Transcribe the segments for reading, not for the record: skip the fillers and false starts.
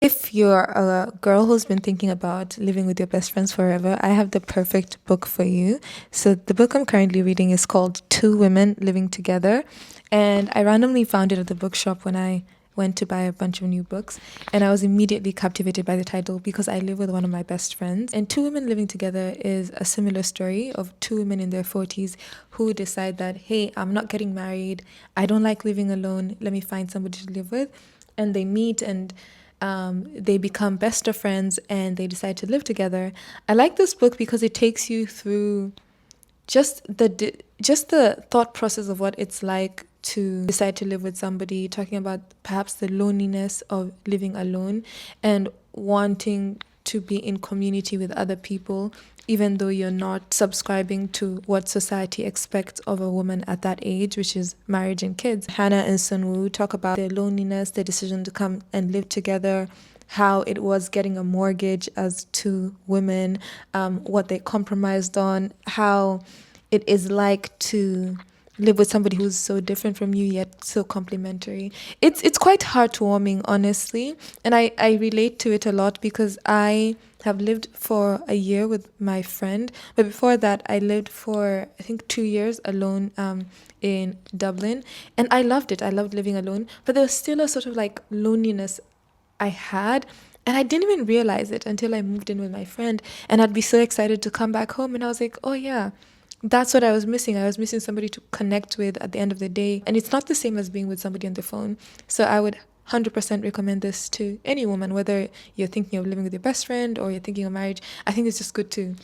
If you're a girl who's been thinking about living with your best friends forever, I have the perfect book for you. So, the book I'm currently reading is called Two Women Living Together. And I randomly found it at the bookshop when I went to buy a bunch of new books. And I was immediately captivated by the title because I live with one of my best friends. And Two Women Living Together is a similar story of two women in their 40s who decide that, hey, I'm not getting married. I don't like living alone. Let me find somebody to live with. And they meet and they become best of friends and they decide to live together. I like this book because it takes you through just the thought process of what it's like to decide to live with somebody, talking about perhaps the loneliness of living alone and wanting to be in community with other people, even though you're not subscribing to what society expects of a woman at that age, which is marriage and kids. Hannah and Sunwoo talk about their loneliness, their decision to come and live together, how it was getting a mortgage as two women, what they compromised on, how it is like to live with somebody who's so different from you yet so complementary. It's quite heartwarming, honestly, and I relate to it a lot because I have lived for a year with my friend, but before that I lived for I think 2 years alone in Dublin, and I loved it. I loved living alone, but there was still a sort of like loneliness I had. And I didn't even realize it until I moved in with my friend. And I'd be so excited to come back home. And I was like, oh, yeah, that's what I was missing. I was missing somebody to connect with at the end of the day. And it's not the same as being with somebody on the phone. So I would 100% recommend this to any woman, whether you're thinking of living with your best friend or you're thinking of marriage. I think it's just good to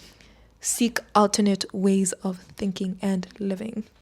seek alternate ways of thinking and living.